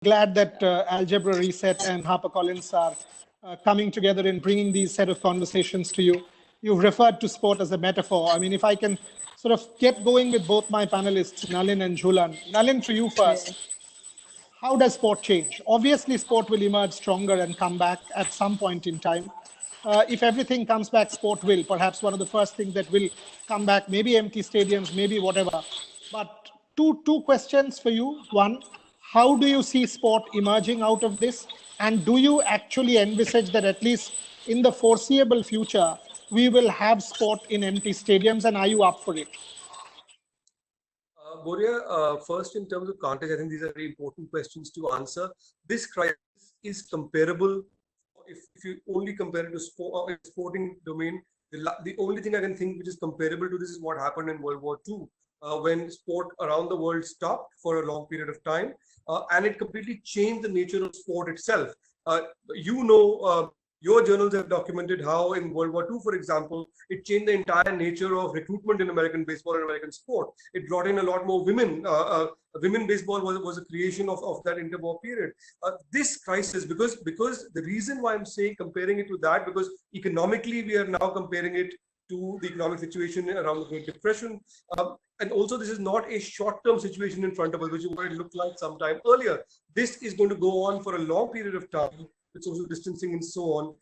Glad that Algebra Reset and HarperCollins are coming together and bringing these set of conversations to you. You've referred to sport as a metaphor. I mean, if I can sort of get going with both my panelists, Nalin and Jhulan. Nalin, to you first. How does sport change? Obviously, sport will emerge stronger and come back at some point in time. If everything comes back, sport will. Perhaps one of the first things that will come back, maybe empty stadiums, maybe whatever. But two questions for you. One, how do you see sport emerging out of this? And do you actually envisage that at least in the foreseeable future, we will have sport in empty stadiums? And are you up for it? Boria, first in terms of context, I think these are very important questions to answer. This crisis is comparable. If you only compare it to sporting domain, the only thing I can think which is comparable to this is what happened in World War II, when sport around the world stopped for a long period of time, and it completely changed the nature of sport itself. Your journals have documented how in World War II, for example, it changed the entire nature of recruitment in American baseball and American sport. It brought in a lot more women. Women baseball was a creation of that interwar period. This crisis, because the reason why I'm saying comparing it to that, because economically we are now comparing it to the economic situation around the Great Depression. And also this is not a short-term situation in front of us, which is what it looked like sometime earlier. This is going to go on for a long period of time, with social distancing and so on,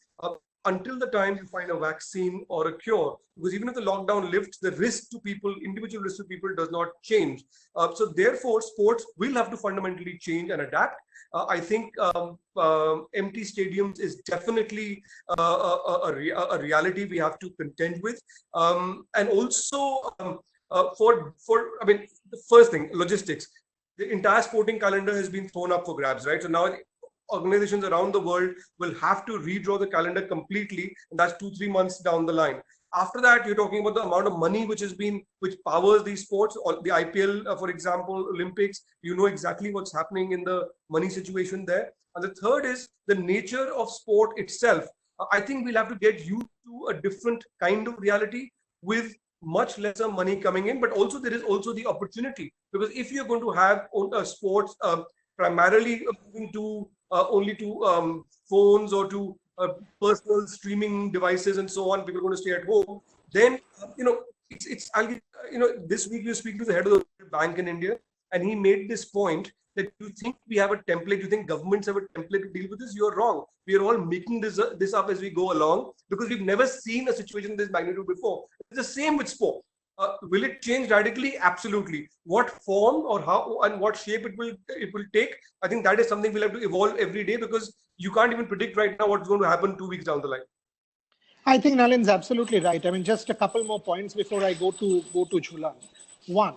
until the time you find a vaccine or a cure. Because even if the lockdown lifts, the risk to people, individual risk to people does not change. So therefore, sports will have to fundamentally change and adapt. I think empty stadiums is definitely a reality we have to contend with. And also, the first thing, logistics. The entire sporting calendar has been thrown up for grabs, right? So now organizations around the world will have to redraw the calendar completely, and that's 2-3 months down the line. After that, you're talking about the amount of money which powers these sports, or the IPL, for example, Olympics. You know exactly what's happening in the money situation there. And the third is the nature of sport itself. I think we'll have to get used to a different kind of reality with much lesser money coming in, but also there is also the opportunity, because if you're going to have sports primarily moving to only to phones or to personal streaming devices and so on, people are going to stay at home, then this week you speak to the head of the World Bank in India, and he made this point that you think we have a template, you think governments have a template to deal with this. You're wrong. We are all making this up as we go along, because we've never seen a situation of this magnitude before. It's the same with sport. Will it change radically? Absolutely. What form or how and what shape it will take? I think that is something we'll have to evolve every day, because you can't even predict right now what's going to happen 2 weeks down the line. I think Nalin's absolutely right. I mean, just a couple more points before I go to Jhulan. One,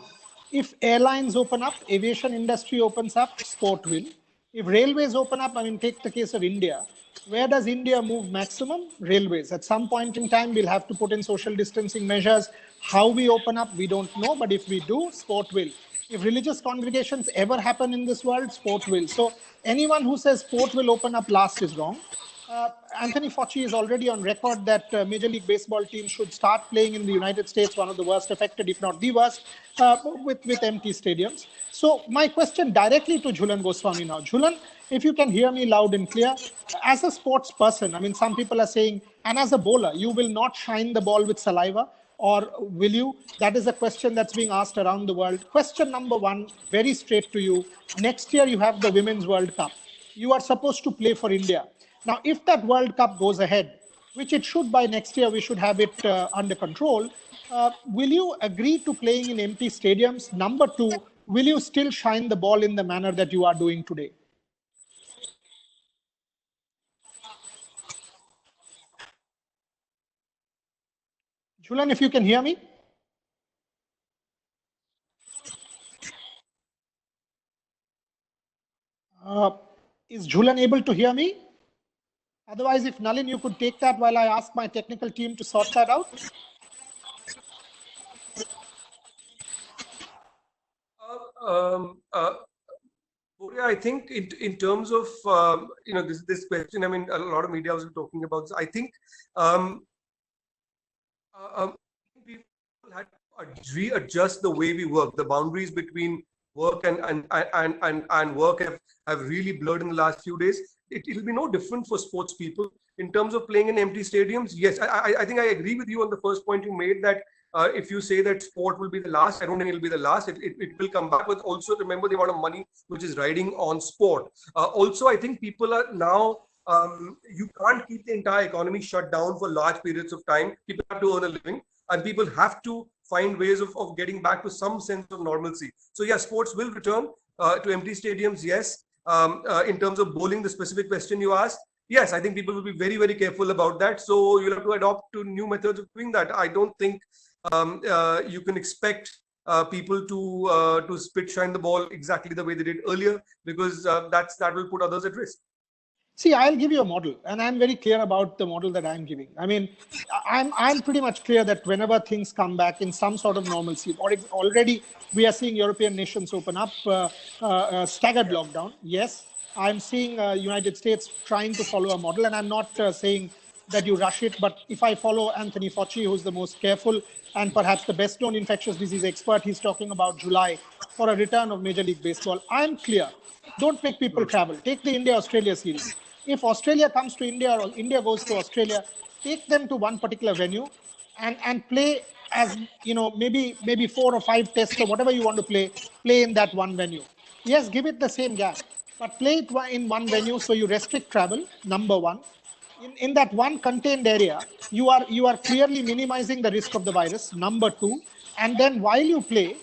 if airlines open up, aviation industry opens up, sport will. If railways open up, I mean, take the case of India. Where does India move maximum? Railways. At some point in time, we'll have to put in social distancing measures. How we open up, we don't know. But if we do, sport will. If religious congregations ever happen in this world, sport will. So anyone who says sport will open up last is wrong. Anthony Fauci is already on record that Major League Baseball teams should start playing in the United States, one of the worst affected, if not the worst, with empty stadiums. So my question directly to Jhulan Goswami now. Jhulan, if you can hear me loud and clear, as a sports person, I mean, some people are saying, and as a bowler, you will not shine the ball with saliva, or will you? That is a question that's being asked around the world. Question number one, very straight to you. Next year, you have the Women's World Cup. You are supposed to play for India. Now, if that World Cup goes ahead, which it should by next year, we should have it under control, will you agree to playing in empty stadiums? Number two, will you still shine the ball in the manner that you are doing today? Jhulan, if you can hear me. Is Jhulan able to hear me? Otherwise, if Nalin, you could take that while I ask my technical team to sort that out. I think in terms of this question, I mean, a lot of media was talking about this. I think people had to readjust the way we work. The boundaries between work and work have really blurred in the last few days. It'll be no different for sports people in terms of playing in empty stadiums. Yes, I think I agree with you on the first point you made, that if you say that sport will be the last, I don't think it'll be the last. It will come back, but also remember the amount of money which is riding on sport. Also, I think people are now, you can't keep the entire economy shut down for large periods of time. People have to earn a living, and people have to find ways of getting back to some sense of normalcy. So yeah, sports will return to empty stadiums, yes. In terms of bowling, the specific question you asked, yes, I think people will be very, very careful about that. So you'll have to adopt to new methods of doing that. I don't think you can expect people to spit shine the ball exactly the way they did earlier, because that will put others at risk. See, I'll give you a model, and I'm very clear about the model that I'm giving. I mean, I'm pretty much clear that whenever things come back in some sort of normalcy, or already we are seeing European nations open up, staggered lockdown. Yes, I'm seeing United States trying to follow a model, and I'm not saying that you rush it. But if I follow Anthony Fauci, who's the most careful and perhaps the best known infectious disease expert, he's talking about July for a return of Major League Baseball. I'm clear. Don't make people travel. Take the India-Australia series. If Australia comes to India or India goes to Australia, take them to one particular venue and play, as you know, maybe 4 or 5 tests or whatever you want to play in that one venue. Yes, give it the same gap, but play it in one venue, so you restrict travel, number one. In that one contained area, you are clearly minimizing the risk of the virus, number two. And then while you play,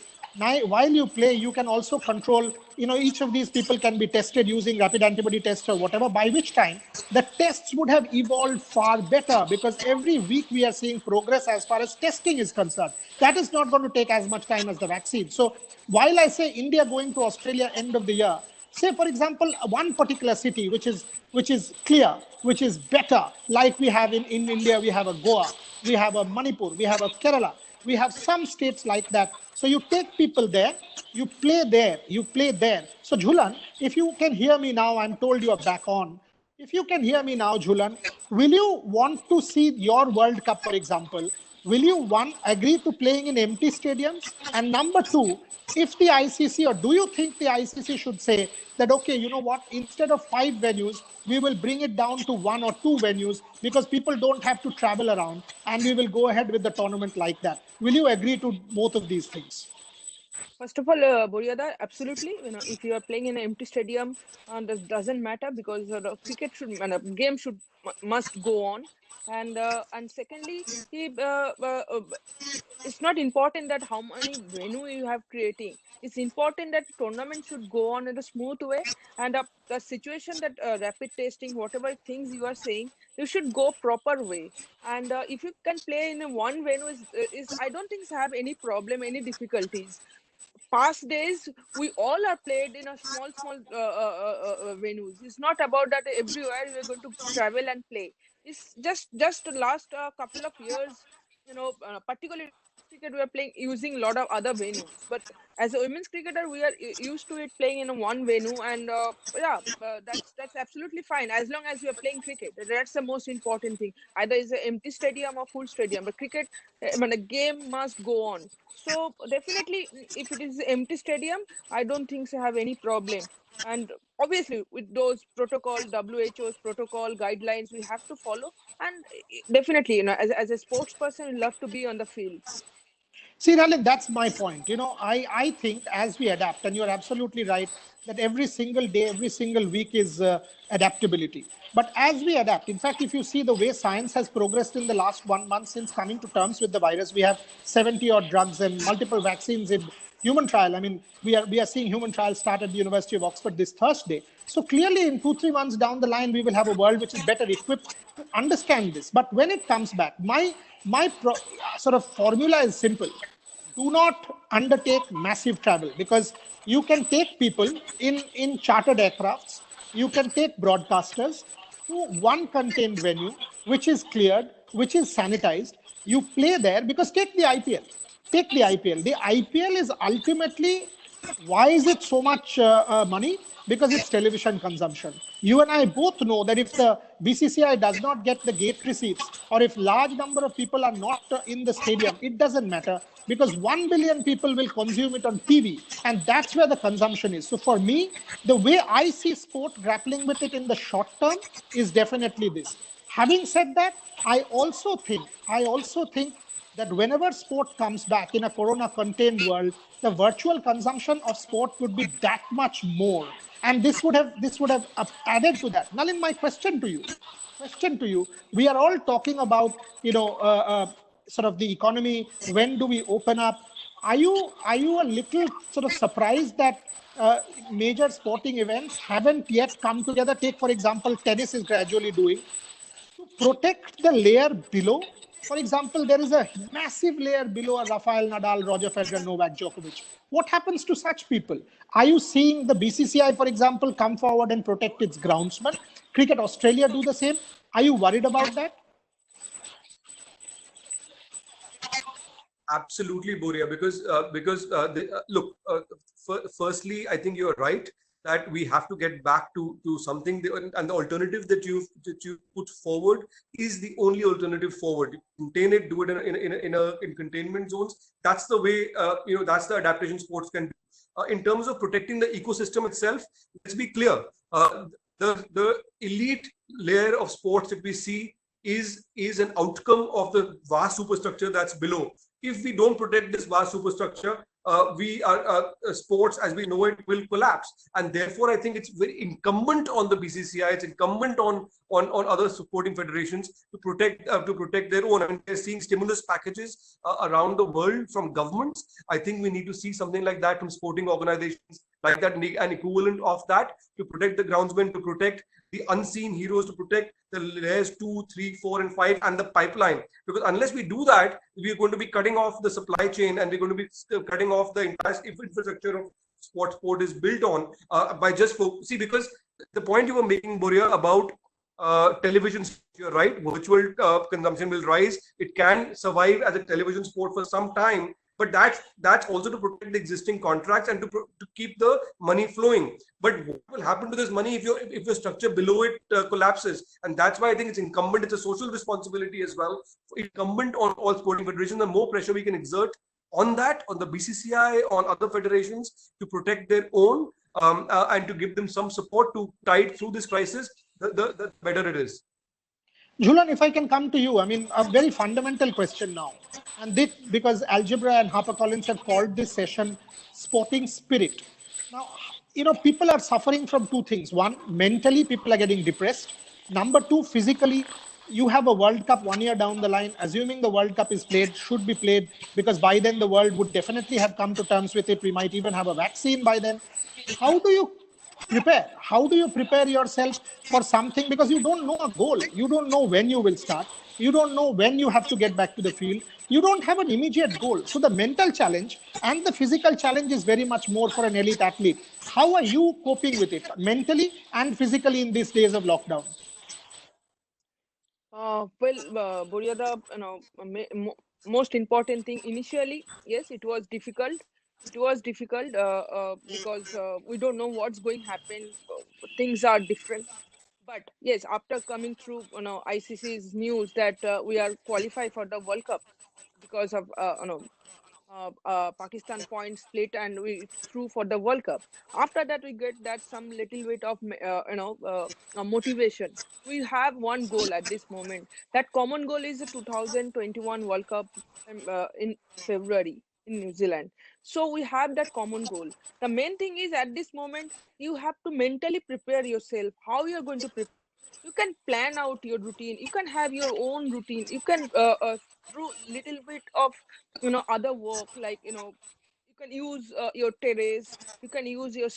you can also control, each of these people can be tested using rapid antibody tests or whatever, by which time the tests would have evolved far better, because every week we are seeing progress as far as testing is concerned. That is not going to take as much time as the vaccine. So while I say India going to Australia end of the year, say, for example, one particular city which is clear, which is better, like we have in India, we have a Goa, we have a Manipur, we have a Kerala, we have some states like that. So you take people there, you play there. So Jhulan, if you can hear me now, I'm told you are back on. If you can hear me now, Jhulan, will you want to see your World Cup, for example? Will you, one, agree to playing in empty stadiums? And number two, if the ICC, or do you think the ICC should say that, okay, you know what, instead of 5 venues, we will bring it down to 1 or 2 venues, because people don't have to travel around, and we will go ahead with the tournament like that? Will you agree to both of these things? First of all, Boryada, absolutely. If you are playing in an empty stadium, that doesn't matter, because the cricket game must go on. And secondly, it's not important that how many venue you have creating. It's important that tournament should go on in a smooth way, and the situation that rapid testing, whatever things you are saying, you should go proper way. And if you can play in one venue, is I don't think have any problem, any difficulties. Past days we all are played in a small venues. It's not about that everywhere we're going to travel and play. It's just the last couple of years, particularly cricket, we are playing using a lot of other venues. But as a women's cricketer, we are used to it playing in one venue. And that's absolutely fine, as long as you are playing cricket. That's the most important thing. Either it's an empty stadium or full stadium, but cricket, the game must go on. So definitely, if it is empty stadium, I don't think so have any problem. And obviously, with those protocol, WHO's protocol guidelines, we have to follow. And definitely, as a sports person, we love to be on the field. See, Nalin, that's my point. I think as we adapt, and you're absolutely right, that every single day, every single week is adaptability. But as we adapt, in fact, if you see the way science has progressed in the last 1 month since coming to terms with the virus, we have 70 odd drugs and multiple vaccines in human trial. I mean, we are seeing human trials start at the University of Oxford this Thursday. So clearly, in 2-3 months down the line, we will have a world which is better equipped to understand this. But when it comes back, my sort of formula is simple. Do not undertake massive travel, because you can take people in chartered aircrafts, you can take broadcasters to one contained venue, which is cleared, which is sanitized. You play there, because take the IPL. Take the IPL. The IPL is ultimately, why is it so much money? Because it's television consumption. You and I both know that if the BCCI does not get the gate receipts, or if large number of people are not in the stadium, it doesn't matter. because 1 billion people will consume it on TV, and that's where the consumption is. So for me, the way I see sport grappling with it in the short term is definitely this. Having said that, I also think that whenever sport comes back in a corona contained world, the virtual consumption of sport would be that much more, and this would have added to that. Nalin, my question to you, we are all talking about, sort of the economy, when do we open up? Are you a little sort of surprised that major sporting events haven't yet come together? Take, for example, tennis is gradually doing to protect the layer below. For example, there is a massive layer below a Rafael Nadal, Roger Federer, Novak Djokovic. What happens to such people? Are you seeing the BCCI, for example, come forward and protect its groundsman? Cricket Australia do the same. Are you worried about that? Absolutely, Boria, look, firstly, I think you're right that we have to get back to something, and the alternative that you put forward is the only alternative forward. You contain it, do it in containment zones. That's the way, that's the adaptation sports can do. In terms of protecting the ecosystem itself, let's be clear. The elite layer of sports that we see is an outcome of the vast superstructure that's below. If we don't protect this vast superstructure, we are sports as we know it will collapse, and therefore I think it's very incumbent on the BCCI. It's incumbent on other supporting federations to protect their own. I mean, they're seeing stimulus packages around the world from governments. I think we need to see something like that from sporting organizations like that, an equivalent of that, to protect the groundsmen, to protect the unseen heroes, to protect the layers 2, 3, 4, and 5, and the pipeline. Because unless we do that, we are going to be cutting off the supply chain, and we're going to be cutting off the entire infrastructure of sport is built on by just see. Because the point you were making, Boria, about television, you're right. Virtual consumption will rise. It can survive as a television sport for some time, but that's also to protect the existing contracts and to keep the money flowing. But what will happen to this money if your structure below it collapses? And that's why I think it's incumbent. It's a social responsibility as well, incumbent on all sporting federations. The more pressure we can exert on that, on the BCCI, on other federations, to protect their own and to give them some support to tide through this crisis, the better it is. Jhulan, if I can come to you, I mean, a very fundamental question now. And this, because Algebra and HarperCollins have called this session Sporting Spirit. Now, people are suffering from two things. One, mentally, people are getting depressed. Number two, physically, you have a World Cup 1 year down the line, assuming the World Cup is played, should be played, because by then the world would definitely have come to terms with it. We might even have a vaccine by then. How do you prepare? How do you prepare yourself for something? Because you don't know a goal. You don't know when you will start. You don't know when you have to get back to the field. You don't have an immediate goal. So the mental challenge and the physical challenge is very much more for an elite athlete. How are you coping with it mentally and physically in these days of lockdown? Buria, most important thing initially, yes, it was difficult. It was difficult because we don't know what's going to happen. Things are different. But yes, after coming through, ICC's news that we are qualified for the World Cup because of Pakistan point split, and we through for the World Cup. After that, we get that some little bit of motivation. We have one goal at this moment. That common goal is the 2021 World Cup in February in New Zealand. So we have that common goal. The main thing is at this moment you have to mentally prepare yourself. How you are going to prepare? You can plan out your routine. You can have your own routine. You can do little bit of other work, like you can use your terrace, you can use your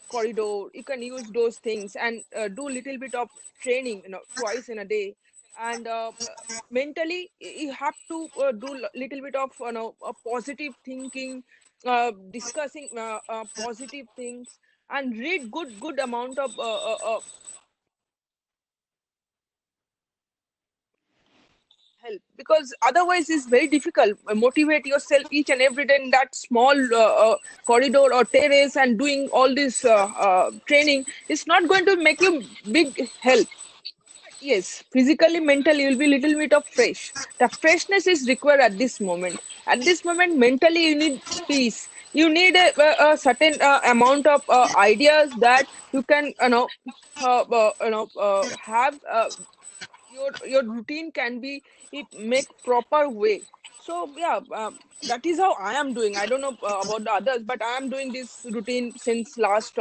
corridor, you can use those things and do little bit of training twice in a day. And mentally you have to do little bit of positive thinking, discussing positive things, and read good amount of help, because otherwise it's very difficult. Motivate yourself each and every day in that small corridor or terrace, and doing all this training is not going to make you big help. Yes, physically, mentally, you'll be little bit of fresh. The freshness is required at this moment. At this moment, mentally, you need peace. You need a certain amount of ideas that you can, have your routine can be it make proper way. So yeah, that is how I am doing. I don't know about the others, but I am doing this routine since last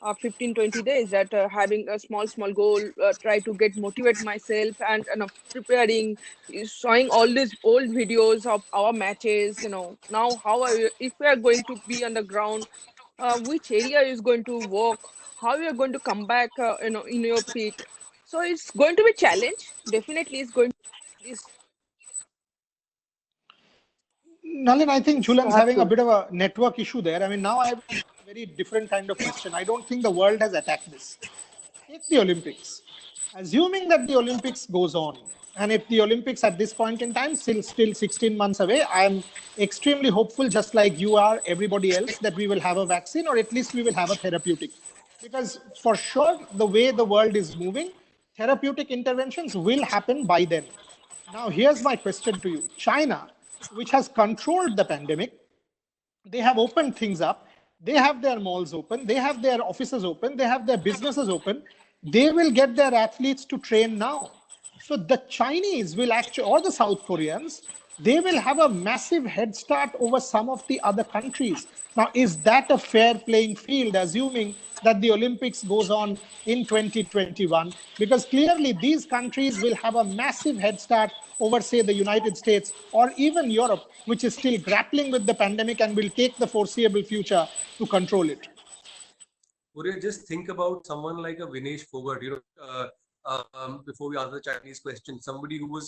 15-20 days, that having a small goal, try to get motivate myself, and preparing, showing all these old videos of our matches, now how are we, if we are going to be on the ground, which area is going to work, how you are going to come back, in your peak. So it's going to be challenge. Definitely, it's going this Nalin, I think so Julan's have having a to. bit of a network issue there. I mean, now I have a very different kind of question. I don't think the world has attacked this. Take the Olympics. Assuming that the Olympics goes on, and if the Olympics at this point in time still 16 months away, I am extremely hopeful, just like you are, everybody else, that we will have a vaccine, or at least we will have a therapeutic. Because for sure, the way the world is moving, therapeutic interventions will happen by then. Now, here's my question to you. China, which has controlled the pandemic, they have opened things up. They have their malls open. They have their offices open. They have their businesses open. They will get their athletes to train now. So the Chinese will actually, or the South Koreans, they will have a massive head start over some of the other countries. Now, is that a fair playing field, assuming that the Olympics goes on in 2021? Because clearly these countries will have a massive head start over, say, the United States or even Europe, which is still grappling with the pandemic and will take the foreseeable future to control it. Would you just think about someone like a Vinesh Fogart, before we answer the Chinese question, somebody who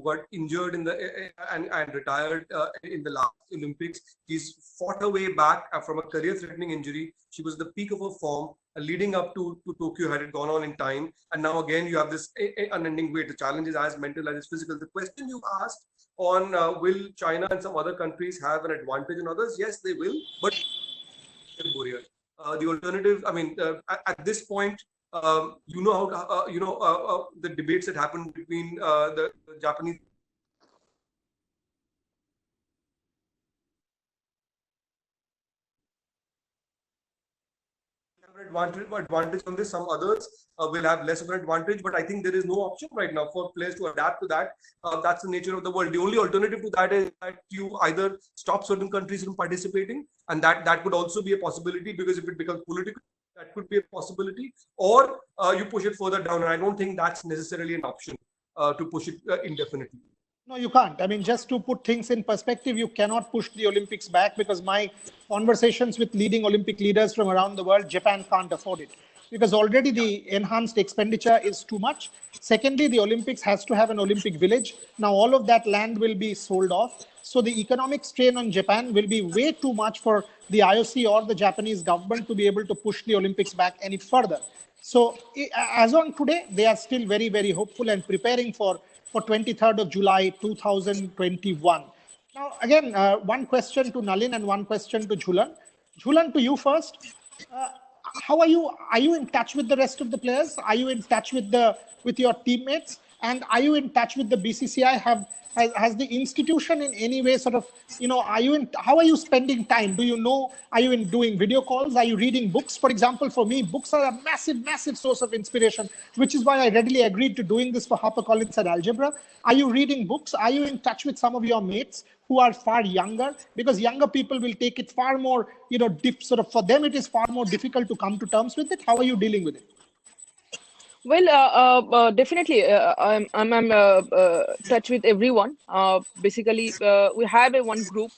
got injured in the and retired in the last Olympics. He's fought her way back from a career-threatening injury. She was the peak of her form leading up to Tokyo had it gone on in time, and now again you have this unending wait. The challenge is as mental as physical. The question you asked on will China and some other countries have an advantage in others? Yes, they will, but the alternative, I mean, at this point, you know how the debates that happened between the Japanese advantage on this. Some others will have less of an advantage, but I think there is no option right now for players to adapt to that. That's the nature of the world. The only alternative to that is that you either stop certain countries from participating, and that could also be a possibility, because if it becomes political, that could be a possibility, or you push it further down. And I don't think that's necessarily an option to push it indefinitely. No, you can't. I mean, just to put things in perspective, you cannot push the Olympics back, because my conversations with leading Olympic leaders from around the world, Japan can't afford it, because already the enhanced expenditure is too much. Secondly, the Olympics has to have an Olympic village. Now, all of that land will be sold off. So the economic strain on Japan will be way too much for the IOC or the Japanese government to be able to push the Olympics back any further. So as on today, they are still very, very hopeful and preparing for 23rd of July 2021. Now, again, one question to Nalin and one question to Jhulan. Jhulan, to you first. Uh, how are you? Are you in touch with the rest of the players? Are you in touch with your teammates? And are you in touch with the BCCI? Has the institution in any way sort of, are you in, how are you spending time? Do you know, are you in doing video calls? Are you reading books? For example, for me, books are a massive source of inspiration, which is why I readily agreed to doing this for HarperCollins and Algebra. Are you reading books? Are you in touch with some of your mates who are far younger? Because younger people will take it far more, sort of, for them, it is far more difficult to come to terms with it. How are you dealing with it? Well, definitely, I'm touch with everyone. Basically, we have a one group.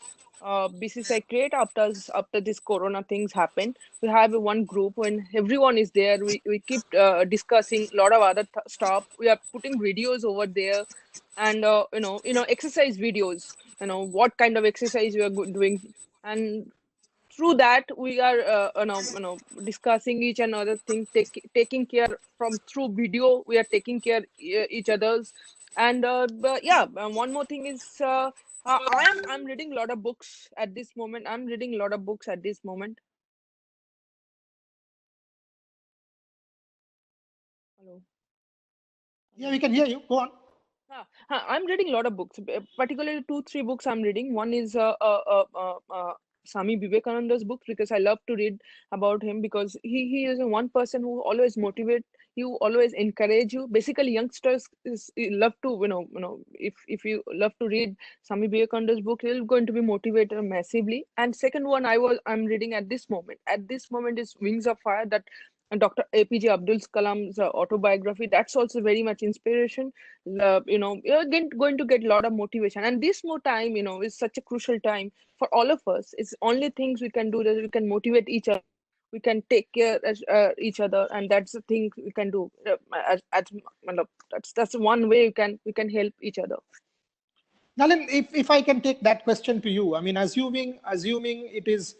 BCCI create after this Corona things happen. We have a one group when everyone is there. We keep discussing a lot of other stuff. We are putting videos over there, and exercise videos. What kind of exercise we are doing, and through that we are discussing each another thing, taking care from through video. We are taking care each others. And but yeah, one more thing is I'm reading a lot of books at this moment. I'm reading a lot of books at this moment. Hello. Yeah, we can hear you. Go on. I'm reading a lot of books, particularly two, three books I'm reading. One is Swami Vivekananda's book, because I love to read about him, because he is one person who always motivate you, always encourage you. Basically, youngsters love to, if you love to read Swami Vivekananda's book, you're going to be motivated massively. And second one I'm reading at this moment. At this moment is Wings of Fire, that Dr. APJ Abdul Kalam's autobiography. That's also very much inspiration. You're again going to get a lot of motivation, and this more time, is such a crucial time for all of us. It's only things we can do, that we can motivate each other, we can take care of each other, and that's the thing we can do. That's one way we can help each other. Nalin, if I can take that question to you, I mean, assuming it is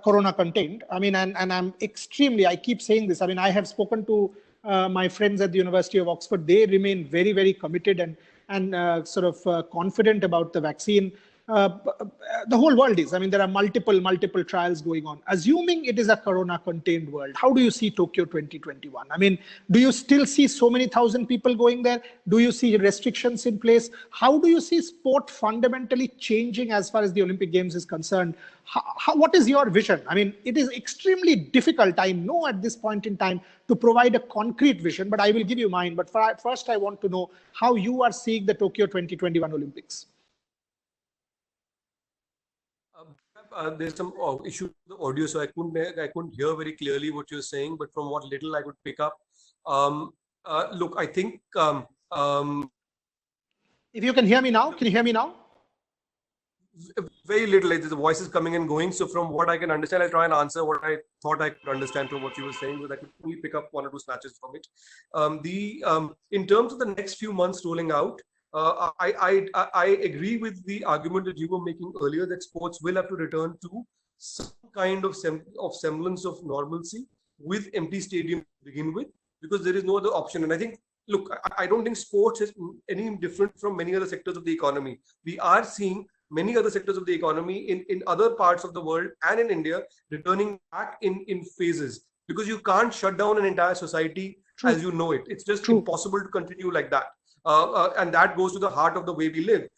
corona contained, I mean, and I keep saying this. I mean, I have spoken to my friends at the University of Oxford. They remain very, very committed and sort of confident about the vaccine. The whole world is. I mean, there are multiple trials going on. Assuming it is a corona contained world, how do you see Tokyo 2021? I mean, do you still see so many thousand people going there? Do you see restrictions in place? How do you see sport fundamentally changing as far as the Olympic Games is concerned? What is your vision? I mean, it is extremely difficult, I know, at this point in time to provide a concrete vision, but I will give you mine. But first, I want to know how you are seeing the Tokyo 2021 Olympics. There's some issue with the audio, so I couldn't hear very clearly what you're saying. But from what little I could pick up, look, I think if you can hear me now, can you hear me now? Very little. Like, the voice is coming and going. So from what I can understand, I try and answer what I thought I could understand from what you were saying, but I could only pick up one or two snatches from it. In terms of the next few months rolling out, I agree with the argument that you were making earlier, that sports will have to return to some kind of semblance of normalcy with empty stadiums to begin with, because there is no other option. And I think, look, I don't think sports is any different from many other sectors of the economy. We are seeing many other sectors of the economy in other parts of the world and in India returning back in phases, because you can't shut down an entire society as you know it. It's just impossible to continue like that. And that goes to the heart of the way we live.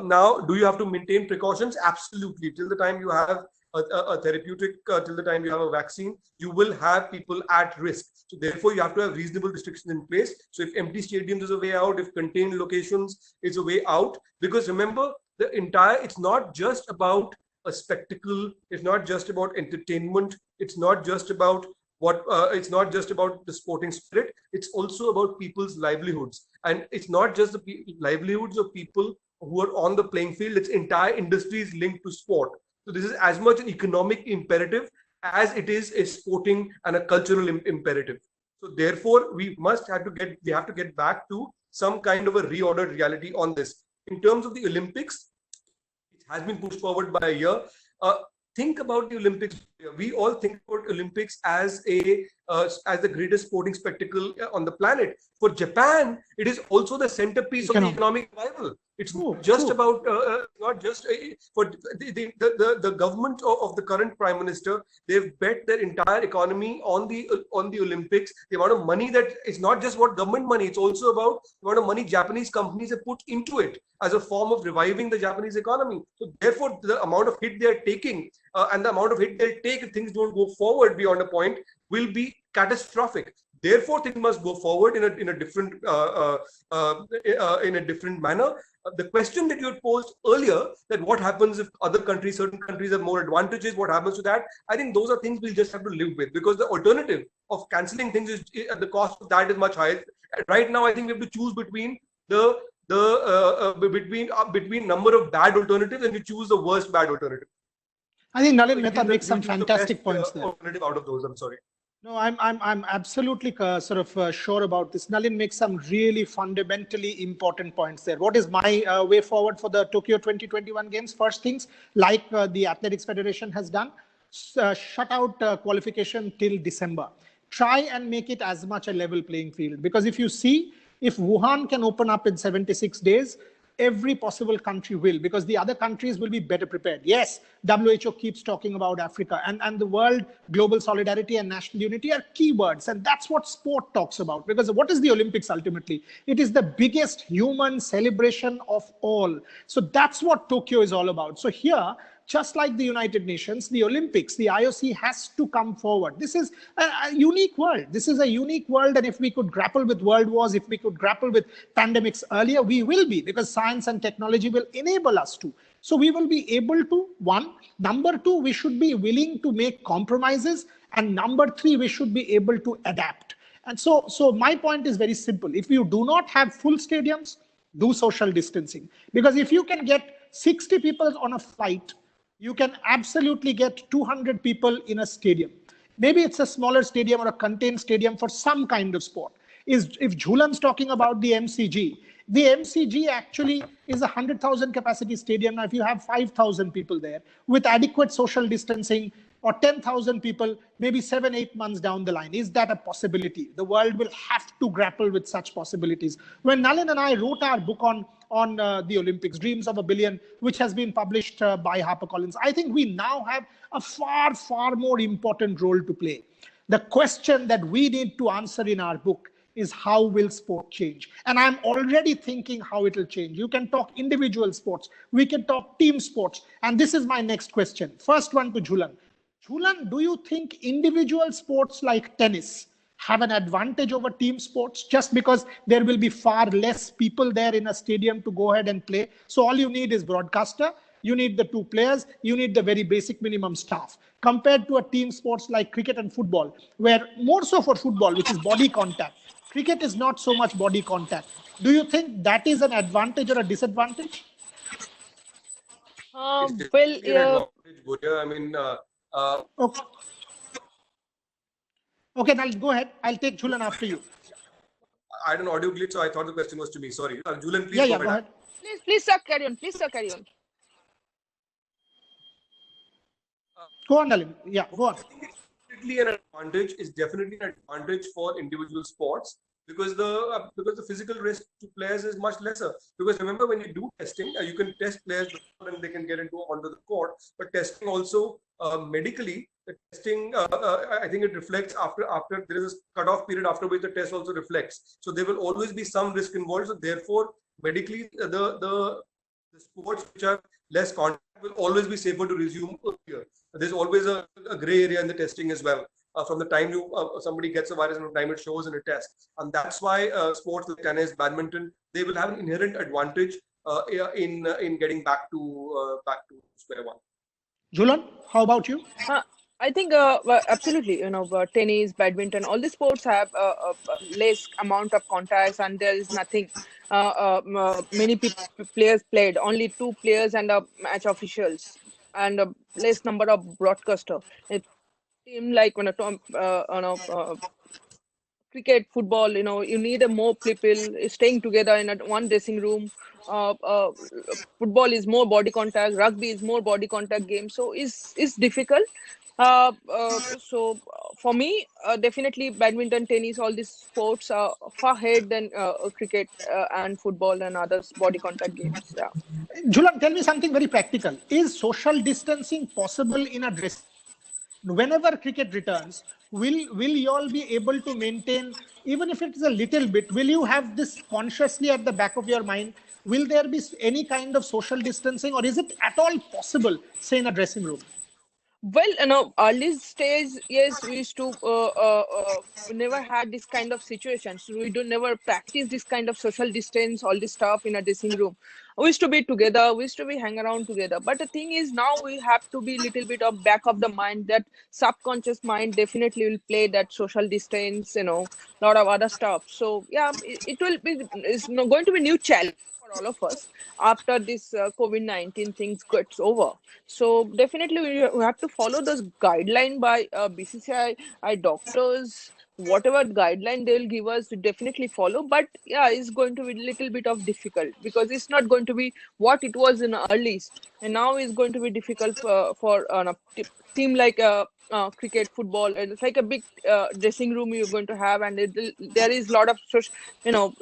Now, do you have to maintain precautions? Absolutely. Till the time you have a therapeutic, till the time you have a vaccine, you will have people at risk. So therefore, you have to have reasonable restrictions in place. So if empty stadiums is a way out, if contained locations is a way out, because remember, it's not just about a spectacle. It's not just about entertainment. It's not just about it's not just about the sporting spirit. It's also about people's livelihoods. And it's not just the livelihoods of people who are on the playing field. It's entire industries linked to sport. So this is as much an economic imperative as it is a sporting and a cultural imperative. So therefore, we have to get back to some kind of a reordered reality on this. In terms of the Olympics, it has been pushed forward by a year. Think about the Olympics. We all think about Olympics as the greatest sporting spectacle on the planet. For Japan, it is also the centerpiece of the economic revival. It's just about not just for the government of the current prime minister. They've bet their entire economy on the Olympics. The amount of money that it's not just about government money. It's also about the amount of money Japanese companies have put into it as a form of reviving the Japanese economy. So therefore, the amount of hit they're taking and the amount of hit they'll take if things don't go forward beyond a point will be catastrophic. Therefore, things must go forward in a different manner. The question that you had posed earlier, that what happens if certain countries have more advantages, what happens to that? I think those are things we'll just have to live with, because the alternative of cancelling things is the cost of that is much higher. Right now, I think we have to choose between between number of bad alternatives, and we choose the worst bad alternative. I think Nalin Mehta makes some fantastic points there. Alternative out of those, I'm sorry. No, I'm absolutely sure about this. Nalin makes some really fundamentally important points there. What is my way forward for the Tokyo 2021 Games? First things, like the Athletics Federation has done, shut out qualification till December. Try and make it as much a level playing field. Because if you see, if Wuhan can open up in 76 days, every possible country will, because the other countries will be better prepared. Yes, WHO keeps talking about Africa, and the world, global solidarity and national unity are keywords. And that's what sport talks about. Because what is the Olympics ultimately? It is the biggest human celebration of all. So that's what Tokyo is all about. So here, just like the United Nations, the Olympics, the IOC has to come forward. This is a unique world. This is a unique world. And if we could grapple with world wars, if we could grapple with pandemics earlier, we will be, because science and technology will enable us to. So we will be able to, one. Number two, we should be willing to make compromises. And number three, we should be able to adapt. And so my point is very simple. If you do not have full stadiums, do social distancing. Because if you can get 60 people on a flight, you can absolutely get 200 people in a stadium. Maybe it's a smaller stadium or a contained stadium for some kind of sport. If Jhulan's talking about the MCG actually is a 100,000 capacity stadium. Now, if you have 5,000 people there with adequate social distancing, or 10,000 people, maybe 7-8 months down the line, is that a possibility? The world will have to grapple with such possibilities. When Nalin and I wrote our book on the Olympics, Dreams of a Billion, which has been published by HarperCollins, I think we now have a far, far more important role to play. The question that we need to answer in our book is, how will sport change? And I'm already thinking how it will change. You can talk individual sports, we can talk team sports. And this is my next question. First one to Jhulan. Jhulan, do you think individual sports like tennis have an advantage over team sports, just because there will be far less people there in a stadium to go ahead and play? So all you need is broadcaster, you need the 2 players, you need the very basic minimum staff, compared to a team sports like cricket and football, where more so for football, which is body contact. Cricket is not so much body contact. Do you think that is an advantage or a disadvantage? Well, I mean, Okay. Okay, now go ahead. I'll take Jhulan after you. I had an audio glitch, so I thought the question was to me. Sorry. Jhulan, please Go ahead. Please, sir, carry on. Please, sir, carry on. Go on, Nalin. Yeah, go on. Definitely an advantage, is definitely an advantage for individual sports, because the physical risk to players is much lesser. Because remember, when you do testing, you can test players when they can get onto the court, but testing also medically, the testing, I think it reflects after there is a cutoff period after which the test also reflects. So there will always be some risk involved. So therefore, medically, the sports which have less contact will always be safer to resume earlier. There's always a gray area in the testing as well. From the time somebody gets a virus and the time it shows in a test. And that's why sports like tennis, badminton, they will have an inherent advantage in getting back to square one. Jhulan, how about you? I think absolutely, tennis, badminton, all the sports have less amount of contacts, and there is nothing. Many players played, only 2 players and match officials, and less number of broadcaster. A team like cricket, football, you need a more people staying together in one dressing room. Football is more body contact, rugby is more body contact game, so it's difficult. So for me, definitely badminton, tennis, all these sports are far ahead than cricket and football and others body contact games. Yeah. Jhulan, tell me something very practical. Is social distancing possible in a dressing room? Whenever cricket returns, will you all be able to maintain, even if it's a little bit, will you have this consciously at the back of your mind? Will there be any kind of social distancing, or is it at all possible, say in a dressing room? Well, early stage, yes, we used to never had this kind of situations. We do never practice this kind of social distance, all this stuff in a dressing room. We used to be together, we used to be hang around together. But the thing is, now we have to be little bit of back of the mind, that subconscious mind definitely will play that social distance, lot of other stuff. So yeah, it will be, it's going to be new challenge for all of us after this COVID-19 things gets over. So definitely we have to follow those guideline by BCCI, doctors, whatever guideline they will give us to definitely follow. But yeah, it's going to be a little bit of difficult, because it's not going to be what it was in the early, and now it's going to be difficult for a team like cricket, football, and it's like a big dressing room you're going to have, and there is a lot of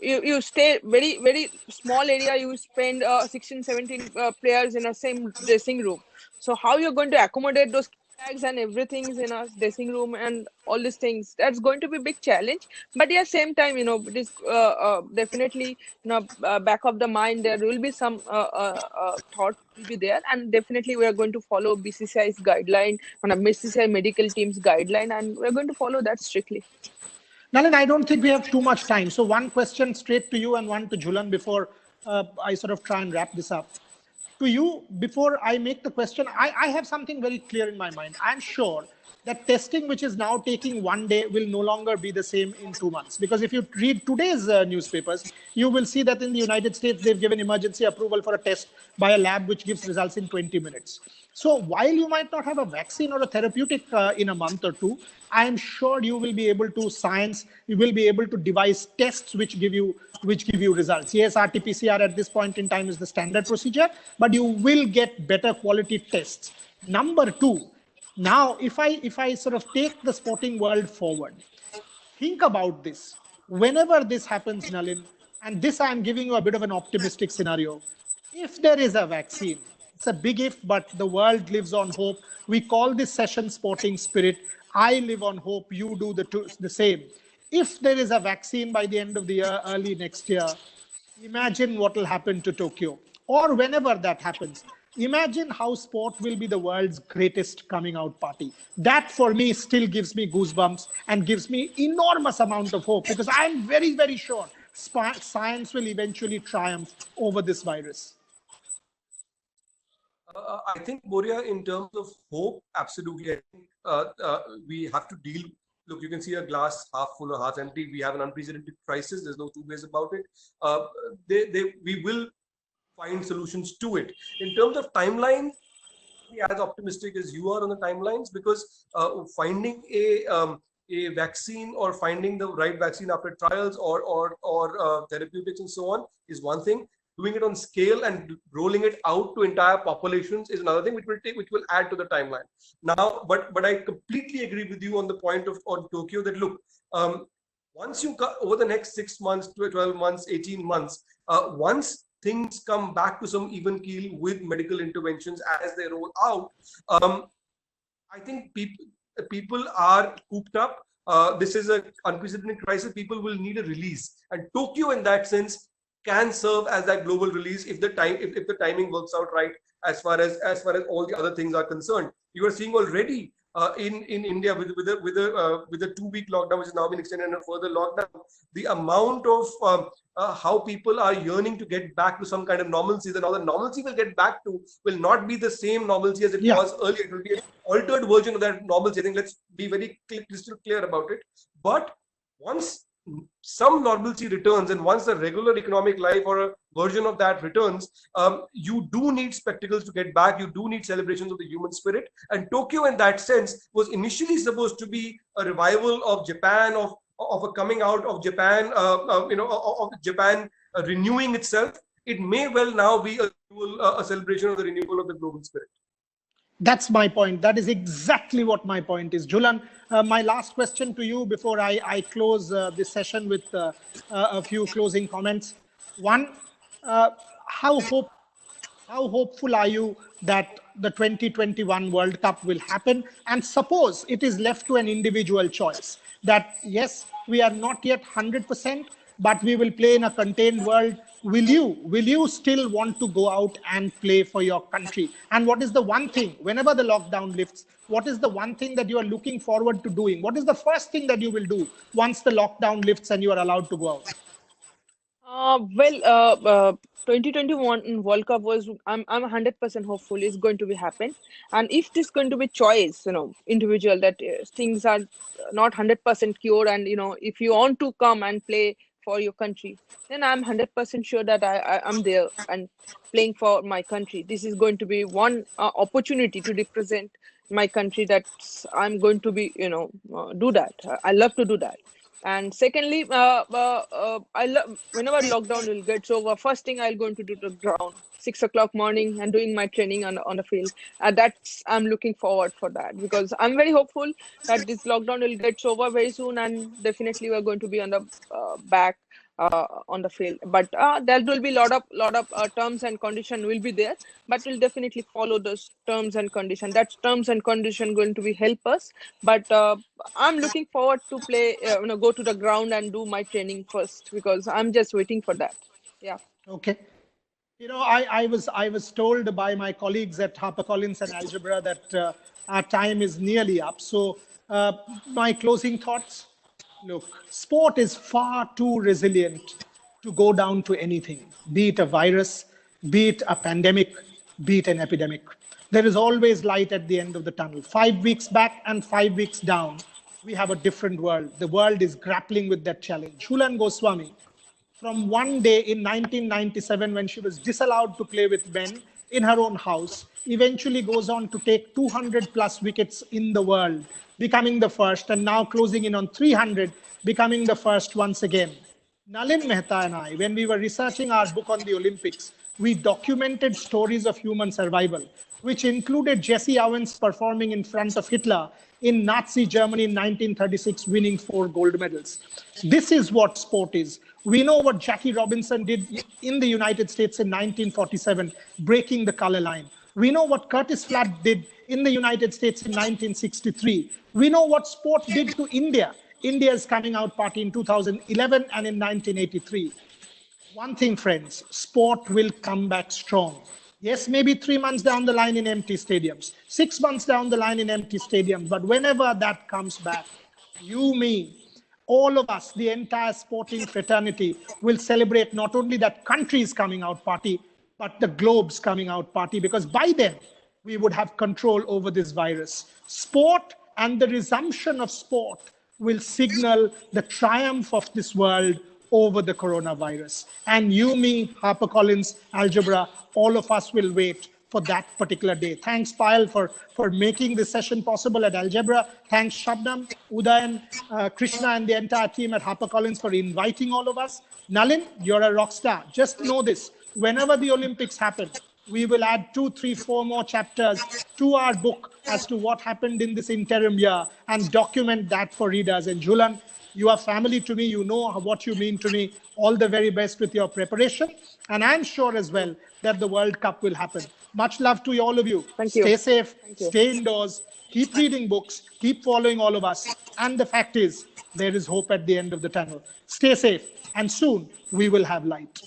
you stay very small area. You spend 16, 17 players in a same dressing room. So how you're going to accommodate those bags and everything's in a dressing room and all these things, that's going to be a big challenge. But yeah, same time, it is definitely, back of the mind, there will be some thought will be there, and definitely we are going to follow BCCI's guideline on a BCCI medical team's guideline, and we're going to follow that strictly. Nalin, I don't think we have too much time. So one question straight to you and one to Jhulan before I sort of try and wrap this up. To you, before I make the question, I have something very clear in my mind. I'm sure that testing, which is now taking 1 day, will no longer be the same in 2 months. Because if you read today's newspapers, you will see that in the United States, they've given emergency approval for a test by a lab which gives results in 20 minutes. So while you might not have a vaccine or a therapeutic in a month or two, I'm sure you will be able to you will be able to devise tests which give you results. Yes, RT-PCR at this point in time is the standard procedure, but you will get better quality tests. Number two, now if I sort of take the sporting world forward, think about this. Whenever this happens, Nalin, and this I'm giving you a bit of an optimistic scenario, if there is a vaccine, it's a big if, but the world lives on hope. We call this session sporting spirit. I live on hope. You do the same. If there is a vaccine by the end of the year, early next year, imagine what will happen to Tokyo, or whenever that happens. Imagine how sport will be the world's greatest coming out party. That for me still gives me goosebumps and gives me enormous amount of hope, because I'm very, very sure science will eventually triumph over this virus. I think, Moria, in terms of hope, absolutely. I think we have to deal. Look, you can see a glass half full or half empty. We have an unprecedented crisis. There's no two ways about it. We will find solutions to it. In terms of timeline, as optimistic as you are on the timelines, because finding a vaccine or finding the right vaccine after trials or therapeutics and so on is one thing. Doing it on scale and rolling it out to entire populations is another thing, which will add to the timeline. Now, but I completely agree with you on the point on Tokyo that look, once you over the next 6 months, 12 months, 18 months, once things come back to some even keel with medical interventions as they roll out, I think people are cooped up. This is an unprecedented crisis. People will need a release, and Tokyo, in that sense, can serve as that global release if the timing works out right as far as all the other things are concerned. You are seeing already in India with a 2-week lockdown, which has now been extended and a further lockdown, the amount of how people are yearning to get back to some kind of normalcy. Now the normalcy will get back to will not be the same normalcy as it was earlier. It will be an altered version of that normalcy. I think let's be very crystal clear about it. But once some normalcy returns, and once the regular economic life or a version of that returns, you do need spectacles to get back. You do need celebrations of the human spirit. And Tokyo, in that sense, was initially supposed to be a revival of Japan, of a coming out of Japan, of Japan renewing itself. It may well now be a celebration of the renewal of the global spirit. That's my point. That is exactly what my point is. Jhulan, my last question to you before I close this session with a few closing comments. One, how hopeful are you that the 2021 World Cup will happen? And suppose it is left to an individual choice that, yes, we are not yet 100%, but we will play in a contained world. Will you still want to go out and play for your country? And what is the one thing, whenever the lockdown lifts, what is the one thing that you are looking forward to doing? What is the first thing that you will do once the lockdown lifts and you are allowed to go out? 2021 World Cup was, I'm 100% hopeful it's going to be happen. And if this is going to be choice, individual, that things are not 100% cured, and if you want to come and play for your country, then I'm 100% sure that I'm there and playing for my country. This is going to be one opportunity to represent my country, that I'm going to be, do that. I love to do that. And secondly, whenever lockdown will get over, first thing I'll going to do the ground, 6 o'clock morning, and doing my training on the field. That's I'm looking forward for that because I'm very hopeful that this lockdown will get over very soon, and definitely we're going to be on the back on the field. But there will be lot of terms and condition will be there, but we'll definitely follow those terms and condition. That terms and condition going to be help us. But I'm looking forward to play, go to the ground and do my training first because I'm just waiting for that. Yeah. Okay. I was told by my colleagues at HarperCollins and Algebra that our time is nearly up. So my closing thoughts. Look, sport is far too resilient to go down to anything, be it a virus, be it a pandemic, be it an epidemic. There is always light at the end of the tunnel. 5 weeks back and 5 weeks down, we have a different world. The world is grappling with that challenge. Jhulan Goswami, from one day in 1997 when she was disallowed to play with men in her own house, eventually goes on to take 200 plus wickets in the world, becoming the first, and now closing in on 300, becoming the first once again. Nalin Mehta and I, when we were researching our book on the Olympics, we documented stories of human survival, which included Jesse Owens performing in front of Hitler in Nazi Germany in 1936, winning 4 gold medals. This is what sport is. We know what Jackie Robinson did in the United States in 1947, breaking the color line. We know what Curtis Flatt did in the United States in 1963. We know what sport did to India, India's coming out party in 2011 and in 1983. One thing, friends, sport will come back strong. Yes, maybe 3 months down the line in empty stadiums, 6 months down the line in empty stadiums, but whenever that comes back, you, me, all of us, the entire sporting fraternity will celebrate not only that country's coming out party, but the globe's coming out party, because by then we would have control over this virus. Sport and the resumption of sport will signal the triumph of this world over the coronavirus. And you, me, HarperCollins, Algebra, all of us will wait for that particular day. Thanks, Payal, for making this session possible at Algebra. Thanks, Shabnam, Udayan, Krishna, and the entire team at HarperCollins for inviting all of us. Nalin, you're a rock star. Just know this. Whenever the Olympics happen, we will add 2, 3, 4 more chapters to our book as to what happened in this interim year and document that for readers. And Jhulan, you are family to me. You know what you mean to me. All the very best with your preparation. And I'm sure as well that the World Cup will happen. Much love to all of you. Thank you. Stay safe, Thank you. stay indoors, keep reading books, keep following all of us. And the fact is, there is hope at the end of the tunnel. Stay safe, and soon we will have light.